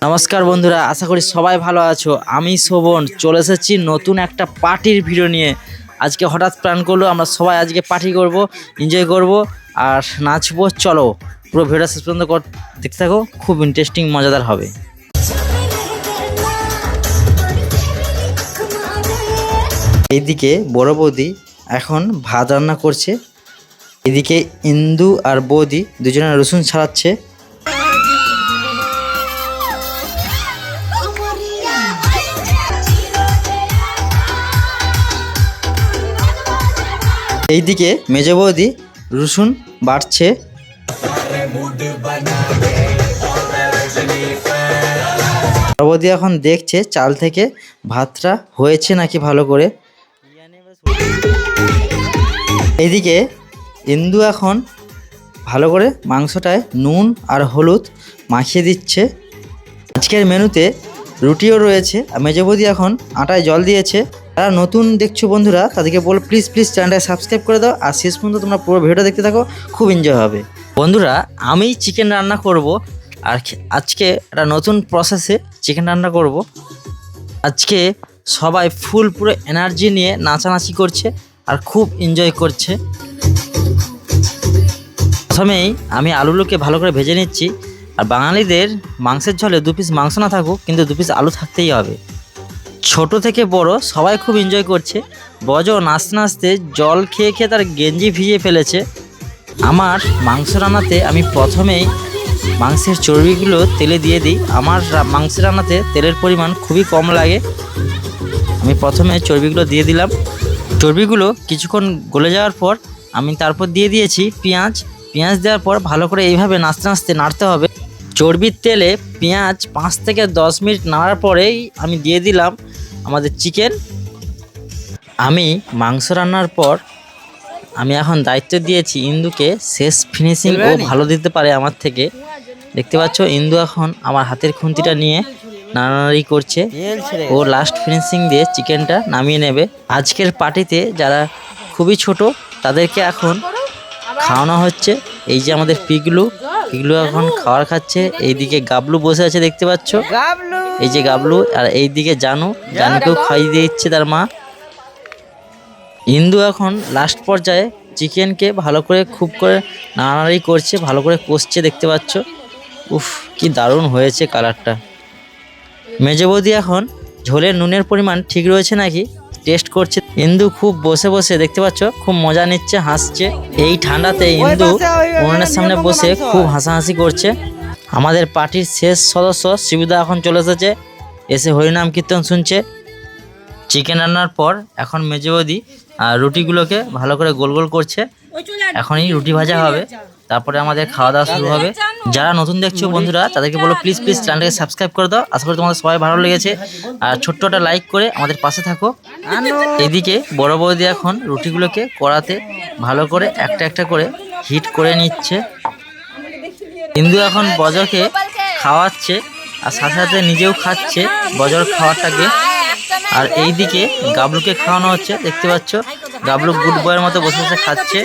নমস্কার বন্ধুরা, আশা করি সবাই ভালো আছো। আমি শোভন চলে এসেছি নতুন একটা পার্টির ভিডিও নিয়ে। আজকে হঠাৎ প্ল্যান করলো আমরা সবাই আজকে পার্টি করব, এনজয় করব আর নাচবো। চলো পুরো ভিডিওটা শেষ পর্যন্ত দেখতে থাকো, খুব ইন্টারেস্টিং মজাদার হবে। এইদিকে বড় বৌদি এখন ভাত রান্না করছে, এদিকে ইন্দু আর বৌদি দুজনে রসুন ছাড়াচ্ছে। এইদিকে মেজ বৌদি রসুন বাটছে। বৌদি এখন দেখছে চাল থেকে ভাতটা হয়েছে নাকি ভালো করে। এইদিকে ইন্দু এখন ভালো করে মাংসটায় নুন আর হলুদ মাখিয়ে দিচ্ছে। আজকের মেনুতে রুটিও রয়েছে। মেজ বৌদি এখন আটায় জল দিয়েছে। যারা নতুন দেখছো বন্ধুরা তাদেরকে বলো প্লিজ চ্যানেলটা সাবস্ক্রাইব করে দাও আর শেষ পর্যন্ত তোমরা পুরো ভিডিওটা দেখতে থাকো, খুব এনজয় হবে। বন্ধুরা আমি চিকেন রান্না করব আর আজকে একটা নতুন প্রসেসে চিকেন রান্না করব। আজকে সবাই পুরো এনার্জি নিয়ে নাচানাচি করছে আর খুব এনজয় করছে। প্রথমেই আমি আলুগুলোকে ভালো করে ভেজে নিচ্ছি। আর বাঙালিদের মাংসের ঝোলে 2 পিস মাংস না থাকুক কিন্তু 2 পিস আলু থাকতেই হবে। ছোট থেকে বড় সবাই খুব এনজয় করছে। বড় নাচতে নাচতে জল খেয়ে তার গেঞ্জি ভিজিয়ে ফেলেছে। আমার মাংস রান্নাতে আমি প্রথমেই মাংসের চর্বিগুলো তেলে দিয়ে দিই। আমার মাংস রান্নাতে তেলের পরিমাণ খুবই কম লাগে। আমি প্রথমে চর্বিগুলো দিয়ে দিলাম। চর্বিগুলো কিছুক্ষণ গলে যাওয়ার পর আমি তারপর দিয়ে দিয়েছি পেঁয়াজ দেওয়ার পর ভালো করে এইভাবে নাচতে নাচতে নাড়তে হবে। চর্বির তেলে পেঁয়াজ 5 থেকে 10 মিনিট নাড়ার পরেই আমি দিয়ে দিলাম আমাদের চিকেন। আমি মাংস রান্নার পর আমি এখন দায়িত্ব দিয়েছি ইন্দুকে, শেষ ফিনিশিং ও ভালো দিতে পারে আমার থেকে। দেখতে পাচ্ছ ইন্দু এখন আমার হাতের খুন্তিটা নিয়ে নাড়ানাড়ি করছে। ও লাস্ট ফিনিশিং দিয়ে চিকেনটা নামিয়ে নেবে। আজকের পার্টিতে যারা খুবই ছোট তাদেরকে এখন খাওয়ানো হচ্ছে। এই যে আমাদের পিগলু এখন খাবার খাচ্ছে। এইদিকে গাবলু বসে আছে দেখতে পাচ্ছ, এই যে গাবলু। আর এইদিকে জানুকেও খাইয়ে দিচ্ছে তার মা। ইন্দু এখন লাস্ট পর্যায়ে চিকেনকে ভালো করে খুব করে নাড়ানাড়ি করছে, ভালো করে কষছে দেখতে পাচ্ছ। উফ কি দারুণ হয়েছে কালারটা। মেজ বৌদি এখন ঝোলের নুনের পরিমাণ ঠিক রয়েছে নাকি টেস্ট করছে। ইন্দু খুব বসে বসে দেখতে পাচ্ছ খুব মজা নিচ্ছে, হাসছে। এই ঠান্ডাতে ইন্দু উনুনের সামনে বসে খুব হাসাহাসি করছে। আমাদের পার্টির শেষ সদস্য শিবুদা এখন চলে এসে হরিনাম কীর্তন শুনছে। চিকেন রান্নার পর এখন মেজ বৌদি রুটিগুলোকে ভালো করে গোল গোল করছে। এখনই রুটি ভাজা হবে, তারপরে আমাদের খাওয়া দাওয়া শুরু হবে। যারা নতুন দেখছো বন্ধুরা তাদেরকে বলো প্লিজ চ্যানেলটাকে সাবস্ক্রাইব করে দাও। আশা করি তোমাদের সবাই ভালো লেগেছে আর ছোট্ট একটা লাইক করে আমাদের পাশে থাকো। এদিকে বড় বৌদি এখন রুটিগুলোকে কড়াতে ভালো করে একটা করে হিট করে নিচ্ছে। ইন্দু এখন বজরকে খাওয়াচ্ছে আর সাথে সাথে নিজেও খাচ্ছে বজর খাওয়ারটাকে। আর এইদিকে গাবলুকে খাওয়ানো হচ্ছে, দেখতে পাচ্ছ গাবলু গুড বয়ের মতো বসে বসে খাচ্ছে।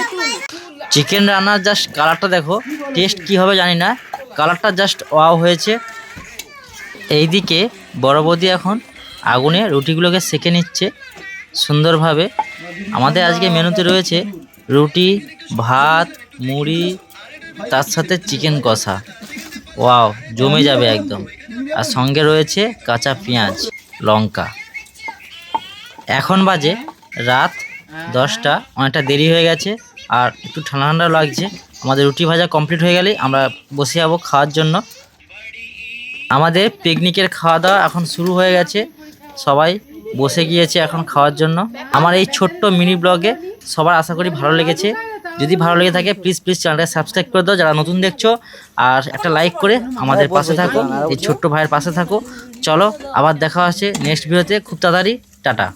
চিকেন রান্নার জাস্ট কালারটা দেখো, টেস্ট কি হবে জানি না, কালারটা জাস্ট ওয়াও হয়েছে। এইদিকে বড় বৌদি এখন আগুনে রুটিগুলোকে সেঁকে নিচ্ছে সুন্দরভাবে। আমাদের আজকে মেনুতে রয়েছে রুটি, ভাত, মুড়ি, তার সাথে চিকেন কষা। ওয়াও জমে যাবে একদম। আর সঙ্গে রয়েছে কাঁচা পেঁয়াজ, লঙ্কা। এখন বাজে রাত 10টা, অনেকটা দেরি হয়ে গেছে আর একটু ঠান্ডা লাগছে। আমাদের রুটি ভাজা কমপ্লিট হয়ে গেলেই আমরা বসে যাবো খাওয়ার জন্য। আমাদের পিকনিকের খাওয়া দাওয়া এখন শুরু হয়ে গেছে, সবাই বসে গিয়েছে এখন খাওয়ার জন্য। আমার এই ছোট্ট মিনি ব্লগে সবার আশা করি ভালো লেগেছে। যদি ভালো লেগে থাকে প্লিজ চ্যানেলটা সাবস্ক্রাইব করে দাও যারা নতুন দেখছো, আর একটা লাইক করে আমাদের পাশে থাকো, এই ছোট্ট ভাইয়ের পাশে থাকো। চলো আবার দেখা হচ্ছে নেক্সট ভিডিওতে খুব তাড়াতাড়ি। টাটা।